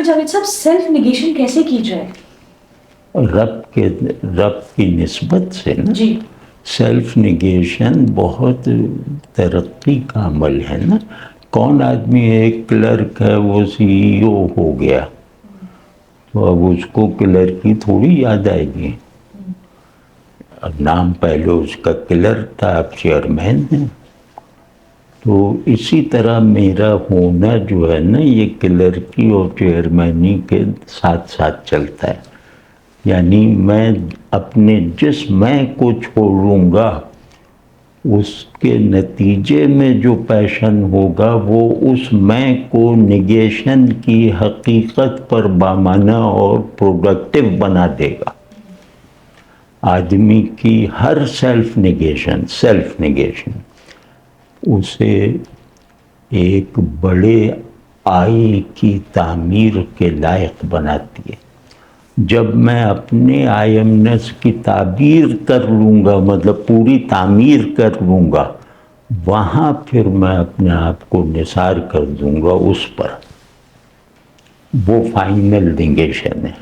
احمد جاوید صاحب self negation کیسے کی جائے؟ رب کی نسبت سے نا جی سیلف نیگیشن بہت ترقی کا عمل ہے نا. کون آدمی ایک کلرک ہے وہ CEO ہو گیا تو اب اس کو کلرک کی تھوڑی یاد آئے گی. اب نام پہلے اس کا کلرک تھا، اب چیئرمین ہے. تو اسی طرح میرا ہونا جو ہے نا یہ کلرکی اور چیئرمینی کے ساتھ ساتھ چلتا ہے. یعنی میں اپنے جس میں کو چھوڑوں گا اس کے نتیجے میں جو پیشن ہوگا وہ اس میں کو نگیشن کی حقیقت پر بامانہ اور پروڈکٹیو بنا دے گا. آدمی کی ہر سیلف نگیشن اسے ایک بڑے آئی کی تعمیر کے لائق بناتی ہے. جب میں اپنے آئی ایمنس کی تعبیر کر لوں گا، مطلب پوری تعمیر کر لوں گا، وہاں پھر میں اپنے آپ کو نثار کر دوں گا اس پر. وہ فائنل نگیشن ہے.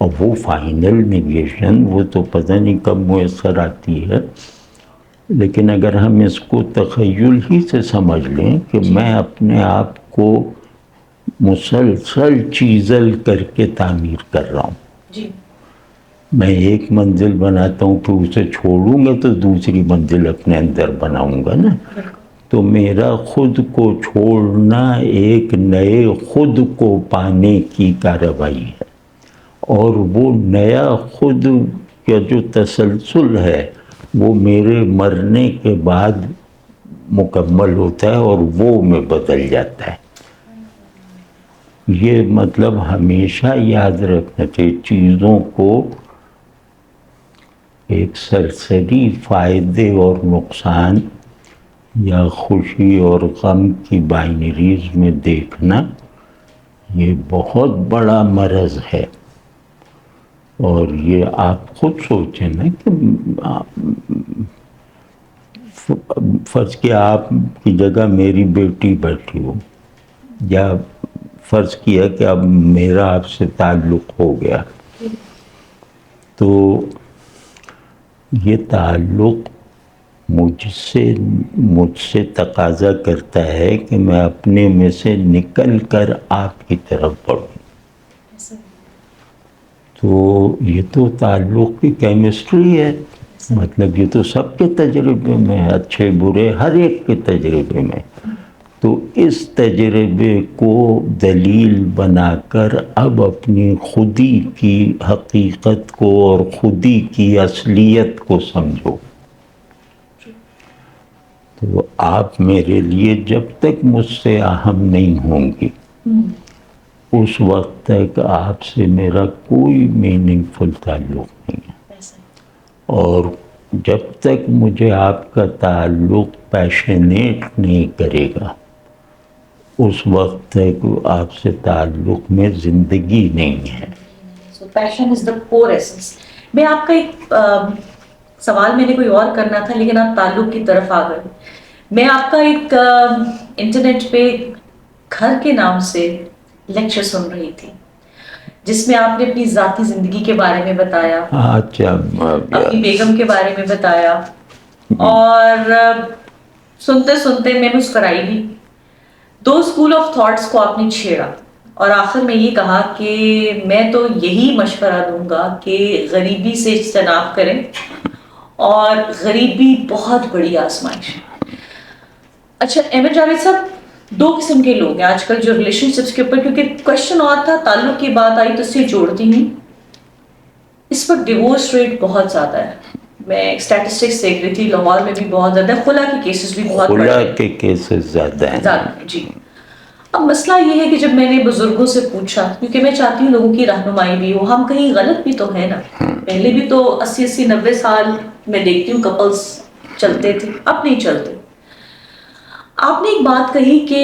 اور وہ فائنل نگیشن وہ تو پتہ نہیں کب میسر آتی ہے، لیکن اگر ہم اس کو تخیل ہی سے سمجھ لیں کہ میں اپنے آپ کو مسلسل چیزل کر کے تعمیر کر رہا ہوں. جی میں ایک منزل بناتا ہوں کہ اسے چھوڑوں گا تو دوسری منزل اپنے اندر بناؤں گا نا. تو میرا خود کو چھوڑنا ایک نئے خود کو پانے کی کارروائی ہے. اور وہ نیا خود کا جو تسلسل ہے وہ میرے مرنے کے بعد مکمل ہوتا ہے اور وہ میں بدل جاتا ہے. یہ مطلب ہمیشہ یاد رکھنا چاہیے چیزوں کو ایک سرسری فائدے اور نقصان یا خوشی اور غم کی بائنریز میں دیکھنا یہ بہت بڑا مرض ہے. اور یہ آپ خود سوچیں نا کہ فرض کیا آپ کی جگہ میری بیٹی بیٹھی ہو، یا فرض کیا کہ اب میرا آپ سے تعلق ہو گیا، تو یہ تعلق مجھ سے تقاضا کرتا ہے کہ میں اپنے میں سے نکل کر آپ کی طرف بڑھوں. تو یہ تو تعلق کی کیمسٹری ہے. مطلب یہ تو سب کے تجربے میں، اچھے برے ہر ایک کے تجربے میں. تو اس تجربے کو دلیل بنا کر اب اپنی خودی کی حقیقت کو اور خودی کی اصلیت کو سمجھو. تو آپ میرے لیے جب تک مجھ سے اہم نہیں ہوں گی اس وقت تک آپ سے میرا کوئی میننگ فل تعلق نہیں ہے. اور جب تک مجھے آپ کا تعلق پیشنیٹ نہیں کرے گا اس وقت تک آپ سے تعلق میں زندگی نہیں ہے. پیشن از دا کور ایسنس. میں آپ کا ایک سوال میں نے کوئی اور کرنا تھا لیکن آپ تعلق کی طرف آ گئے. میں آپ کا ایک انٹرنیٹ پہ گھر کے نام سے لیکچر سن رہی تھی جس میں آپ نے اپنی ذاتی زندگی کے بارے میں بتایا، اپنی بیگم کے بارے میں بتایا، اور سنتے سنتے میں مسکرائی بھی. 2 اسکول آف تھاٹس کو آپ نے چھیڑا اور آخر میں یہ کہا کہ میں تو یہی مشورہ دوں گا کہ غریبی سے اجتناب کریں، اور غریبی بہت بڑی آزمائش ہے. اچھا احمد جاوید صاحب، 2 قسم کے لوگ ہیں آج کل جو ریلیشن شپس کے اوپر، کیونکہ کوشچن اور تھا تعلق کی بات آئی تو اس سے جوڑتی ہوں. اس وقت ڈیورس ریٹ بہت زیادہ ہے. میں ایک اسٹیٹسٹکس دیکھ رہی تھی لاہور میں بھی بہت زیادہ ہے، خلا کے کیسز بھی بہت بڑھ خلا کے کیسز زیادہ ہیں. جی. اب مسئلہ یہ ہے کہ جب میں نے بزرگوں سے پوچھا، کیونکہ میں چاہتی ہوں لوگوں کی رہنمائی بھی ہو، ہم کہیں غلط بھی تو ہے نا. پہلے بھی تو 80-90 سال میں دیکھتی ہوں کپلز چلتے تھے، اب نہیں چلتے. آپ نے ایک بات کہی کہ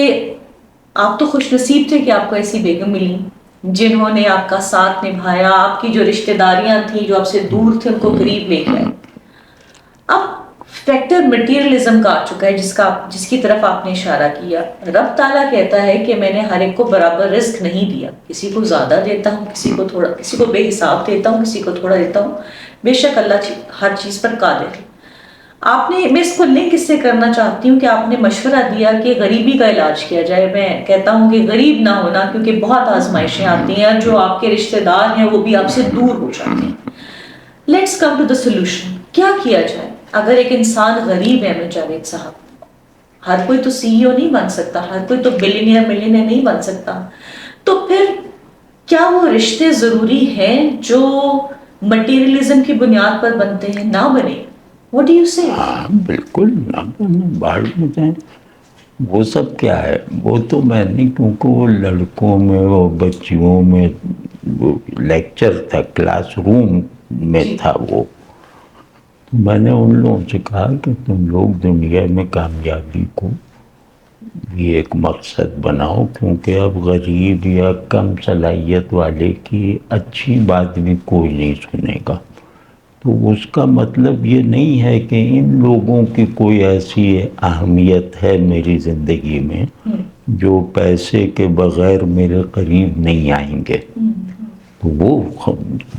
آپ تو خوش نصیب تھے کہ آپ کو ایسی بیگم ملی جنہوں نے آپ کا ساتھ نبھایا، آپ کی جو رشتہ داریاں تھیں جو آپ سے دور تھے ان کو قریب لے کے آئے. اب فیکٹر مٹیریلزم کا آ چکا ہے جس کی طرف آپ نے اشارہ کیا. رب تعالیٰ کہتا ہے کہ میں نے ہر ایک کو برابر رزق نہیں دیا, کسی کو زیادہ دیتا ہوں, کسی کو تھوڑا, کسی کو بے حساب دیتا ہوں, کسی کو تھوڑا دیتا ہوں. بے شک اللہ ہر چیز پر قادر ہے. آپ نے, میں اس کو لنک اس سے کرنا چاہتی ہوں کہ آپ نے مشورہ دیا کہ غریبی کا علاج کیا جائے. میں کہتا ہوں کہ غریب نہ ہونا, کیونکہ بہت آزمائشیں آتی ہیں, جو آپ کے رشتہ دار ہیں وہ بھی آپ سے دور ہو جاتے ہیں. Let's come to the solution. کیا کیا جائے اگر ایک انسان غریب ہے؟ میں جاوید صاحب, ہر کوئی تو سی ای او نہیں بن سکتا, ہر کوئی تو بلینئر ملینئر نہیں بن سکتا. تو پھر کیا وہ رشتے ضروری ہیں جو مٹیریلزم کی بنیاد پر بنتے ہیں؟ نہ بنے. What do you say? ہاں بالکل نہ باہر میں جائیں. وہ سب کیا ہے, وہ تو میں نے, کیونکہ وہ لڑکوں میں وہ بچیوں میں وہ لیکچر تھا, کلاس روم میں تھا وہ. میں نے ان لوگوں سے کہا کہ تم لوگ دنیا میں کامیابی کو یہ ایک مقصد بناؤ, کیونکہ اب غریب یا کم صلاحیت والے کی اچھی بات بھی کوئی نہیں سنے گا. تو اس کا مطلب یہ نہیں ہے کہ ان لوگوں کی کوئی ایسی اہمیت ہے میری زندگی میں جو پیسے کے بغیر میرے قریب نہیں آئیں گے. تو وہ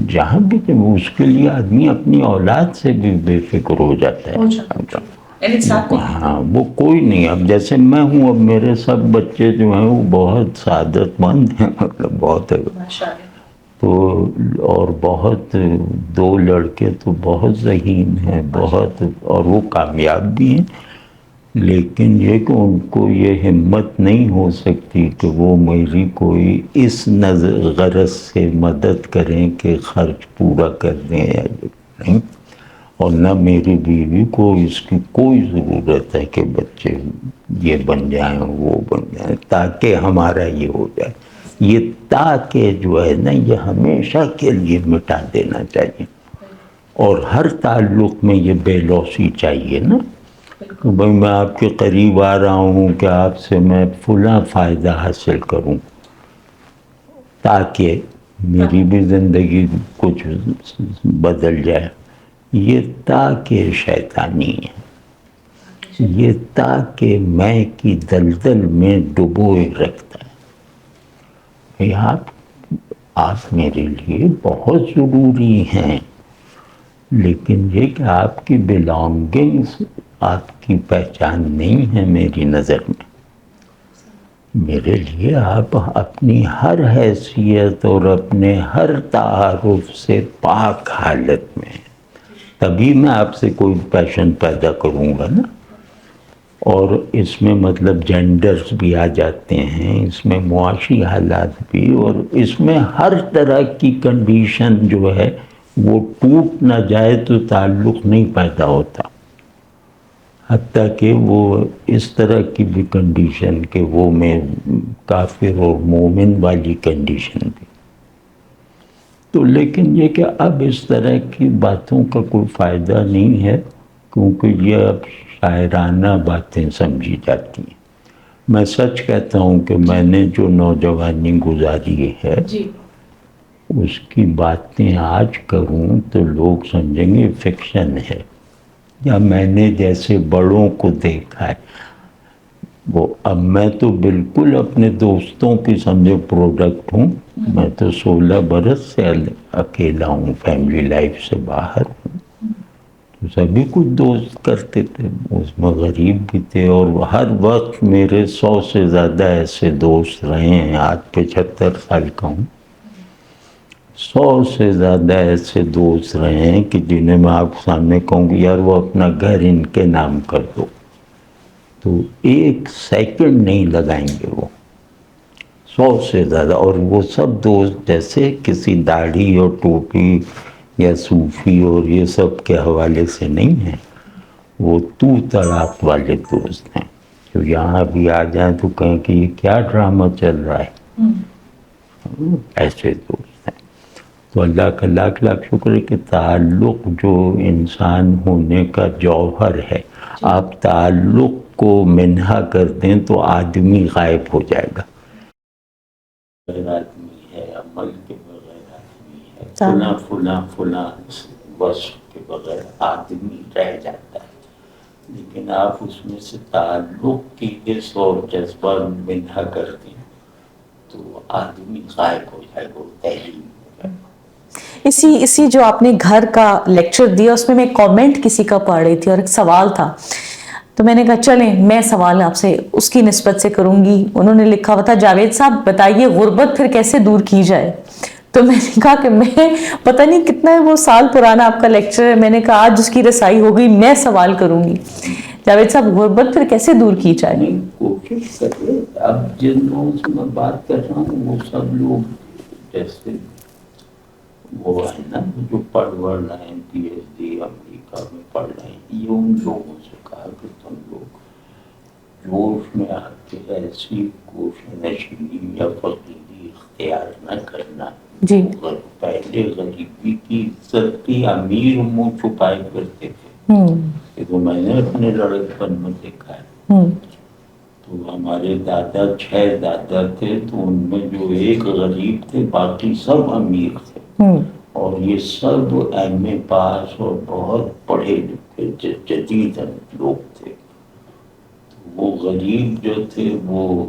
جہاں بھی, اس کے لیے آدمی اپنی اولاد سے بھی بے فکر ہو جاتا ہے. ہاں وہ کوئی نہیں. اب جیسے میں ہوں, اب میرے سب بچے جو ہیں وہ بہت سعادت مند ہیں, مطلب بہت, تو اور بہت, 2 لڑکے تو بہت ذہین ہیں, بہت, اور وہ کامیاب بھی ہیں. لیکن یہ کہ ان کو یہ ہمت نہیں ہو سکتی کہ وہ میری کوئی اس غرض سے مدد کریں کہ خرچ پورا کر دیں یا نہیں. اور نہ میری بیوی کو اس کی کوئی ضرورت ہے کہ بچے یہ بن جائیں وہ بن جائیں تاکہ ہمارا یہ ہو جائے. یہ تاکہ جو ہے نا, یہ ہمیشہ کے لیے مٹا دینا چاہیے. اور ہر تعلق میں یہ بے لوثی چاہیے نا, کہ بھئی میں آپ کے قریب آ رہا ہوں کہ آپ سے میں فلاں فائدہ حاصل کروں تاکہ میری بھی زندگی کچھ بدل جائے. یہ تاکہ شیطانی ہے, یہ تاکہ میں کی دلدل میں ڈبوئے رکھتا ہے. آپ میرے لیے بہت ضروری ہیں, لیکن یہ کہ آپ کی بلانگنگز, آپ کی پہچان نہیں ہے میری نظر میں. میرے لیے آپ اپنی ہر حیثیت اور اپنے ہر تعارف سے پاک حالت میں, تبھی میں آپ سے کوئی پیشن پیدا کروں گا نا. اور اس میں مطلب جینڈرز بھی آ جاتے ہیں, اس میں معاشی حالات بھی, اور اس میں ہر طرح کی کنڈیشن جو ہے وہ ٹوٹ نہ جائے تو تعلق نہیں پیدا ہوتا. حتیٰ کہ وہ اس طرح کی بھی کنڈیشن کہ وہ میں کافر اور مومن والی کنڈیشن بھی. تو لیکن یہ کہ اب اس طرح کی باتوں کا کوئی فائدہ نہیں ہے, کیونکہ یہ اب شاعرانہ باتیں سمجھی جاتی ہیں. میں سچ کہتا ہوں کہ میں نے جو نوجوانی گزاری ہے اس کی باتیں آج کروں تو لوگ سمجھیں گے فکشن ہے, یا میں نے جیسے بڑوں کو دیکھا ہے وہ. اب میں تو بالکل اپنے دوستوں کی سمجھے پروڈکٹ ہوں. میں تو 16 برس سے اکیلا ہوں, فیملی لائف سے باہر ہوں. تو سبھی کچھ دوست کرتے تھے, اس میں غریب بھی تھے, اور ہر وقت میرے 100 سے زیادہ ایسے دوست رہے ہیں. آج 75 سال کا ہوں, 100 سے زیادہ ایسے دوست رہے ہیں کہ جنہیں میں آپ سامنے کہوں گی یار وہ اپنا گھر ان کے نام کر دو, تو 1 سیکنڈ نہیں لگائیں گے وہ. 100 سے زیادہ. اور وہ سب دوست جیسے کسی داڑھی اور ٹوپی یا صوفی اور یہ سب کے حوالے سے نہیں ہیں, وہ تو طڑاق والے دوست ہیں جو یہاں بھی آ جائیں تو کہیں کہ یہ کیا ڈرامہ چل رہا ہے. ایسے دوست ہیں. تو اللہ کا لاکھ لاکھ شکر ہے کہ تعلق جو انسان ہونے کا جوہر ہے, آپ تعلق کو منہا کر دیں تو آدمی غائب ہو جائے گا. آدمی ہے, عمل کے بغیر آدمی ہے, فلاں وصف کے بغیر آدمی رہ جاتا ہے. لیکن آپ اس میں سے تعلق کی حس اور جذبہ منحا کرتے ہیں تو آدمی غائب ہو جائے گا، تحریر ہو جائے گا۔ اسی جو آپ نے گھر کا لیکچر دیا اس میں ایک کامنٹ کسی کا پڑھ رہی تھی اور ایک سوال تھا، تو میں نے کہا چلیں میں سوال آپ سے اس کی نسبت سے کروں گی۔ انہوں نے لکھا ہوا تھا جاوید صاحب بتائیے غربت پھر کیسے دور کی جائے؟ تو میں نے کہا کہ میں پتہ نہیں کتنا ہے وہ سال پرانا آپ کا لیکچر ہے، میں نے کہا آج اس کی رسائی ہو گئی، میں سوال کروں گی جاوید صاحب غربت پھر کیسے دور کی جائے؟ نہیں، کوشش کرے۔ اب جن لوگوں سے میں بات کر رہا ہوں وہ سب لوگ جیسے وہ ہے نا جو پڑھ رہے ہیں پی ایچ ڈی امریکہ میں پڑھ رہے ہیں، یہ ان لوگوں سے کہا کہ تم لوگ جوش میں آ کے ایسی کوشش نشینی یا فقیری اختیار نہ کرنا۔ جی پہلے غریبی کی عزت کی امیر منہ چھپائے کرتے تھے، یہ تو میں نے اپنے لڑکپن میں دیکھا ہے۔ تو ہمارے دادا 6 دادا تھے، تو ان میں جو ایک غریب تھے باقی سب امیر تھے، اور یہ سب ایم اے پاس اور بہت پڑھے لکھے جدید لوگ تھے۔ وہ غریب جو تھے وہ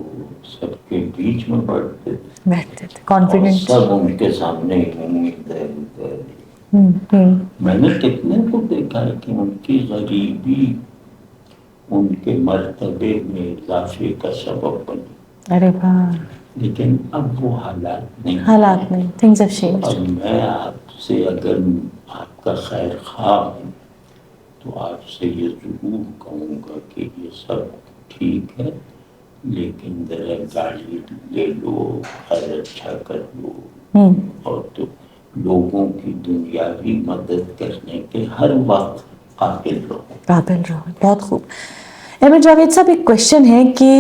سب کے بیچ میں بیٹھتے تھے بیٹھتے تھے اور کانفیڈنٹ۔ سب ان کے سامنے ادھر ادھر۔ میں نے کتنے کو دیکھا ہے کہ ان کی غریبی ان کے مرتبے میں اضافے کا سبب بنی، ارے واہ، لیکن اب وہ حالات نہیں، حالات نہیں، things have changed۔ اب میں آپ سے اگر آپ کا خیر خواہ ہوں تو آپ سے یہ ضرور کہوں گا کہ یہ سب ٹھیک ہے، لیکن ذرا گاڑی لے لو، گھر اچھا کر لو، اور تو لوگوں کی دنیاوی مدد کرنے کے ہر وقت قابل رہو۔ بہت خوب۔ احمد جاوید صاحب ایک کوشچن ہے کہ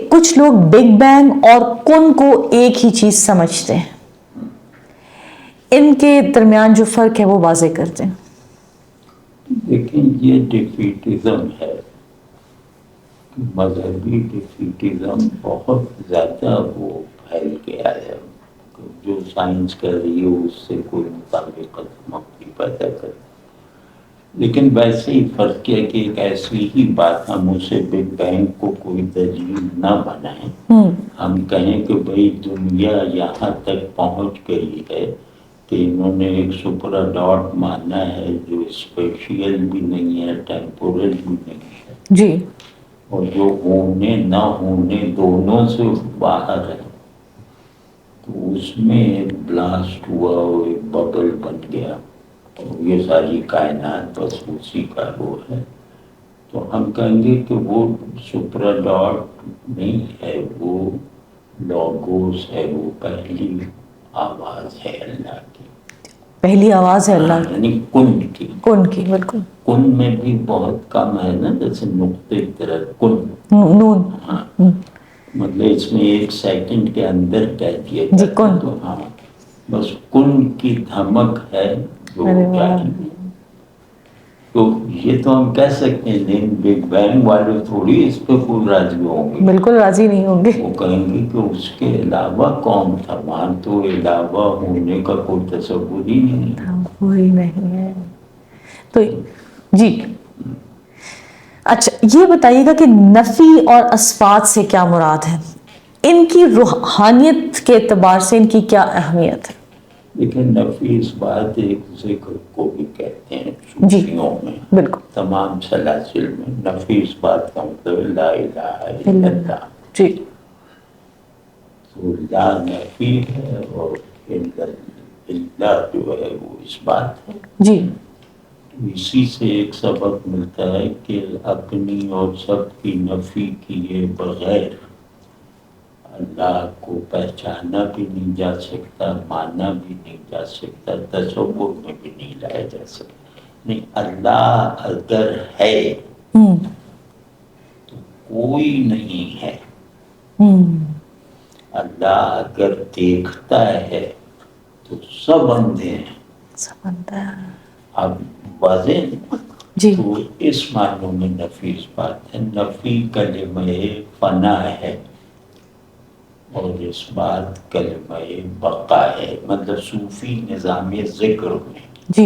کچھ لوگ بگ بینگ اور کن کو ایک ہی چیز سمجھتے ہیں، ان کے درمیان جو فرق ہے وہ واضح کرتے ہیں۔ لیکن یہ ڈیفیٹزم ہے، مذہبی ڈیفیٹزم بہت زیادہ وہ پھیل گیا ہے، جو سائنس کر رہی ہے اس سے کوئی مطابقت مقبول پیدا کرتا، لیکن ویسے ہی فرق ہے کہ ایک ایسی ہی بات ہم اسے بگ بینگ کو کوئی دلیل نہ بنائیں، ہم کہیں کہ بھئی دنیا یہاں تک پہنچ گئی ہے کہ انہوں نے ایک سپرا ڈاٹ مانا ہے جو اسپیشل بھی نہیں ہے، ٹیمپورل بھی نہیں ہے، جی، اور جو ہونے نہ ہونے دونوں سے باہر ہے، تو اس میں ایک بلاسٹ ہوا اور ایک ببل بن گیا، اور یہ ساری کائنات بس اسی کا وہ ہے۔ تو ہم کہیں گے کہ وہ سپرا ڈاٹ نہیں ہے، وہ لوگوس ہے، وہ پہلی آواز ہے اللہ کی، پہلی آواز ہے اللہ کی، یعنی کن کی۔ کن کی، بالکل۔ کن میں بھی بہت کم ہے نا، جیسے نقطے کی طرح کن، نون، ہاں، مطلب اس میں 1 سیکنڈ کے اندر کہہ دیا جی، جاتا کن۔ تو ہاں، بس کن کی دھمک ہے جو جاری ہے۔ تو یہ تو ہم کہہ سکتے ہیں، لیکن بگ بینگ والے تھوڑی اس پہ کوئی راضی ہوں گے، بالکل راضی نہیں ہوں گے۔ وہ کہیں گے کہ اس کے علاوہ کون تھا، وہاں تو علاوہ ہونے کا کوئی تصور ہی نہیں ہے۔ وہی نہیں ہے تو جی، اچھا یہ بتائیے گا کہ نفی اور اثبات سے کیا مراد ہے، ان کی روحانیت کے اعتبار سے ان کی کیا اہمیت ہے؟ لیکن نفی اس بات ایک ذکر کو بھی کہتے ہیں جی، صوفیوں میں، بالکل، تمام سلاسل میں نفی اس بات کا مطلب لا الہ الا اللہ، جی، تو لا نفی ہے اور اللہ جو ہے وہ اس بات ہے۔ جی، اسی سے ایک سبق ملتا ہے کہ اپنی اور سب کی نفی کیے بغیر اللہ کو پہچانا بھی نہیں جا سکتا، مانا بھی نہیں جا سکتا، تصور میں بھی نہیں لایا جا سکتا۔ نہیں، اللہ اگر ہے تو کوئی نہیں ہے، اللہ اگر دیکھتا ہے تو سب اندھے ہیں، سب اندھا ہے۔ اب واضح جی، تو اس معنوں میں نفی اس بات ہے، نفی کلمہ فنا ہے اور اس بات کلمہ بقا ہے، مطلب صوفی نظام ذکر میں جی،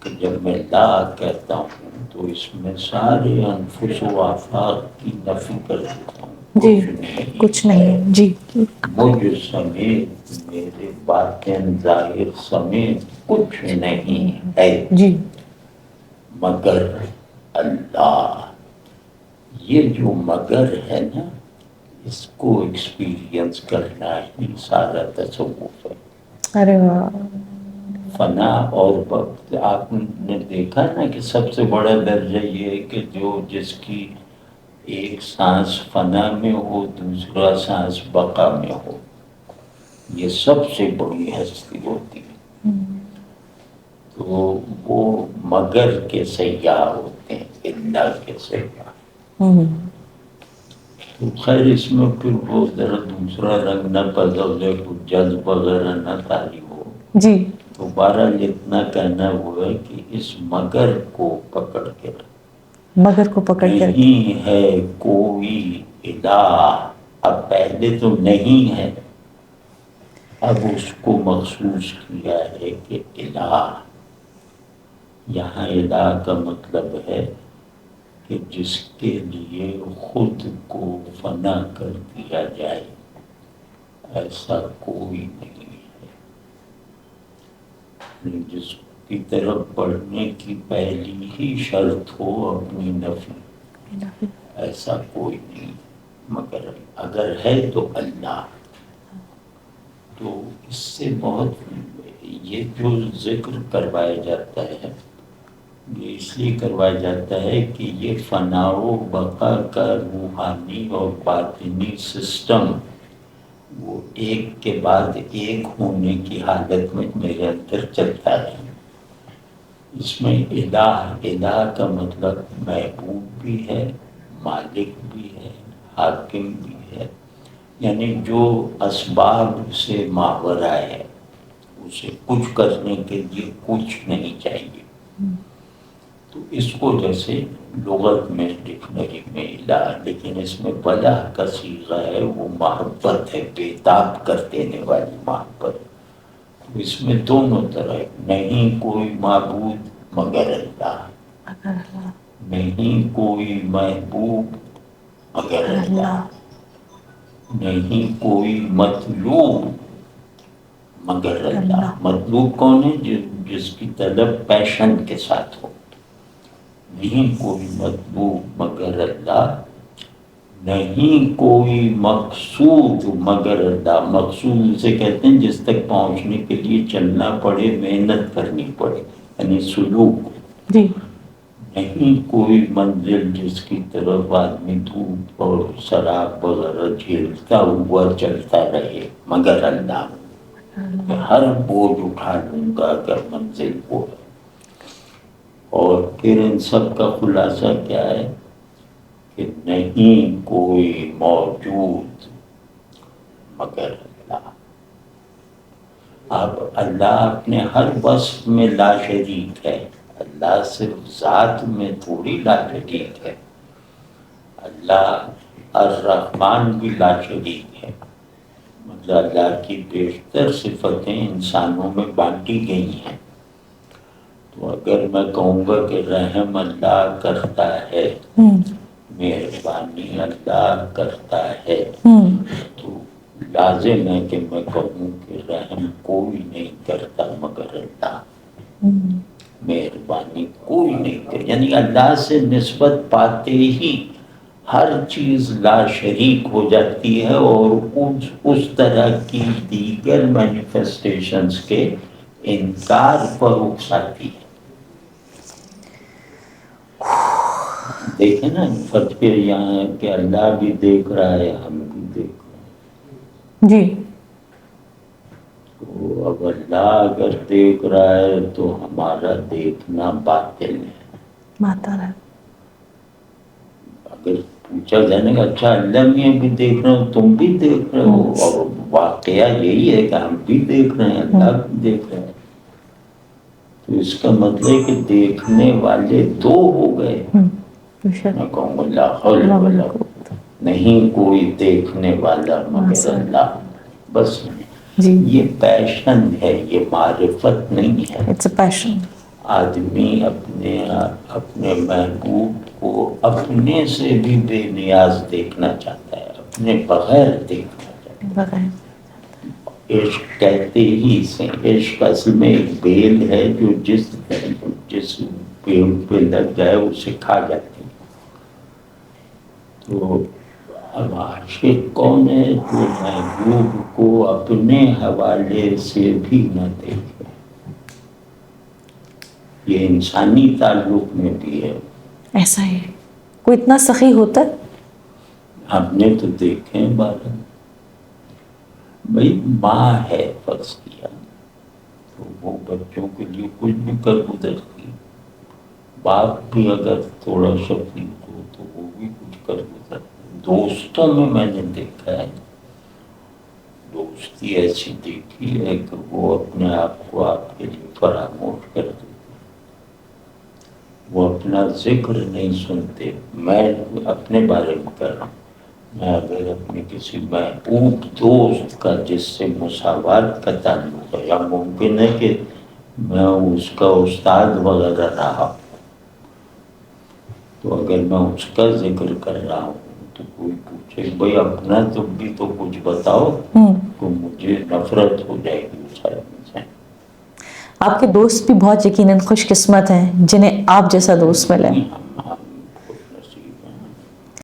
کہ جب میں لا کہتا ہوں تو اس میں سارے انفس و آفاق کی نفی کر دیتا ہوں، جی کچھ نہیں، جی مجھ سمیت میرے باطن ظاہر سمیت کچھ نہیں ہے جی مگر اللہ. یہ جو مگر ہے نا، اس کو ایکسپیرینس کرنا ہی سارا تصوف ہے. ارے واہ، فنا اور وقت. آپ نے دیکھا نا کہ سب سے بڑا درجہ یہ ہے کہ جس کی ایک سانس فنا میں ہو، دوسرا سانس بقا میں ہو، یہ سب سے بڑی ہستی ہوتی ہے. تو وہ مگر کے سیاح ہوتے ہیں، اللہ کے سیاح. تو خیر اس میں پھر وہ ذرا دوسرا رنگ نہ بدلے، کچھ جذب وغیرہ نہ تاری ہو. جی تو بہرحال اتنا کہنا ہوا ہے کہ اس مگر کو پکڑ کے مگر کو پکڑ کے رکھیں. نہیں ہے کوئی الہ. اب پہلے تو نہیں ہے، اب اس کو مخصوص کیا ہے کہ الہ. یہاں الہ کا مطلب ہے کہ جس کے لیے خود کو فنا کر دیا جائے، ایسا کوئی نہیں ہے. جس کی طرف بڑھنے کی پہلی ہی شرط ہو اپنی نفی، ایسا کوئی نہیں. مگر اگر ہے تو اللہ. تو اس سے بہت یہ جو ذکر کروایا جاتا ہے، یہ اس لیے کروایا جاتا ہے کہ یہ فنا و بقا کا روحانی اور باطنی سسٹم وہ ایک کے بعد ایک ہونے کی حالت میں میرے اندر چلتا ہے. اس میں الہ کا مطلب محبوب بھی ہے، مالک بھی ہے، حاکم بھی ہے. یعنی جو اسباب سے ماورا ہے، اسے کچھ کرنے کے لیے کچھ نہیں چاہیے. تو اس کو جیسے لغت میں ڈکشنری میں الہ، لیکن اس میں بلا کا صیغہ ہے، وہ محبت ہے، بیتاب کر دینے والی محبت. تو اس میں دونوں طرح، نہیں کوئی معبود مگر اللہ، نہیں کوئی محبوب مگر اللہ، نہیں کوئی مطلوب مگر اللہ. مطلوب کون ہے؟ جس کی طلب پیشن کے ساتھ ہو. نہیں کوئی مطلوب مگر اللہ، نہیں کوئی مقصود مگر اللہ. مقصود اسے کہتے ہیں جس تک پہنچنے کے لیے چلنا پڑے، محنت کرنی پڑے، یعنی سلوک. جی نہیں کوئی منزل جس کی طرف آدمی دھوپ اور شراب وغیرہ جھیلتا ہوا چلتا رہے مگر اللہ. ہر بوجھ اٹھا لوں گا اگر منزل وہ ہے. اور پھر ان سب کا خلاصہ کیا ہے کہ نہیں کوئی موجود مگر اللہ. اب اللہ اپنے ہر وصف میں لا شریک ہے. اللہ صرف ذات میں تھوڑی لا شریک ہے. اللہ الرحمن بھی لا شریک ہے. مطلب اللہ کی بیشتر صفتیں انسانوں میں بانٹی گئی ہیں. تو اگر میں کہوں گا کہ رحم اللہ کرتا ہے، مہربانی اللہ کرتا ہے، تو لازم ہے کہ میں کہوں کہ رحم کوئی نہیں کرتا مگر اللہ، مہربانی کوئی نہیں کرتا. یعنی اللہ سے نسبت پاتے ہی ہر چیز لا شریک ہو جاتی ہے، اور اس طرح کی دیگر مینیفیسٹیشنز کے انکار پر اکساتی ہے. دیکھیں نا فرق پہ یہاں ہے کہ اللہ بھی دیکھ رہا ہے، ہم بھی دیکھ رہے ہیں. جی تو اب اللہ اگر دیکھ رہا ہے تو ہمارا دیکھنا باطل ہے. ماتا ہے. اگر پوچھا جائے نا کہ اچھا اللہ میں بھی دیکھ رہے ہو، تم بھی دیکھ رہے ہو، اور واقعہ یہی ہے کہ ہم بھی دیکھ رہے ہیں، اللہ بھی دیکھ رہے ہیں، تو اس کا مطلب ہے کہ دیکھنے والے دو ہو گئے. میں کہوں گا لا حول ولا قوت، نہیں کوئی دیکھنے والا مگر اللہ. بس جی یہ پیشن ہے، یہ معرفت نہیں ہے. اٹس اے پیشن. آدمی اپنے محبوب کو اپنے سے بھی بے نیاز دیکھنا چاہتا ہے, اپنے بغیر دیکھنا چاہتا ہے. عشق کہتے ہی سے عشق اصل میں ایک بیل ہے جو جس پیڑ پہ لگ جائے اسے کھا جاتی ہے. تو اب عاشق کون ہے جو محبوب کو اپنے حوالے سے بھی نہ دیکھے. یہ انسانی تعلق میں بھی ہے. ایسا ہے کوئی اتنا سخی ہوتا ہے؟ ہم نے تو دیکھے ہیں بارہ. بھائی ماں ہے فرض کیا تو وہ بچوں کے لیے کچھ بھی کر گزرتی. باپ بھی اگر تھوڑا شفیق ہو تو وہ بھی کچھ کر گزرتی. دوستوں میں نے دیکھا ہے, دوستی ایسی دیکھی ہے کہ وہ اپنے آپ کو آپ کے لیے فراموش کر دیتے. وہ اپنا ذکر نہیں سنتے. میں اپنے بارے میں کر رہا ہوں, میں اگر اپنے کسی محبوب دوست کا جس سے مساوات کا تعلق ہے, یا ممکن ہے کہ میں اس کا استاد وغیرہ رہا ہوں, تو اگر میں اس کا ذکر کر رہا ہوں تو کوئی پوچھے بھائی اپنا تم بھی تو کچھ بتاؤ, تو مجھے نفرت ہو جائے گی اس آدمی سے. آپ کے دوست بھی بہت یقیناً خوش قسمت ہیں جنہیں آپ جیسا دوست ملے.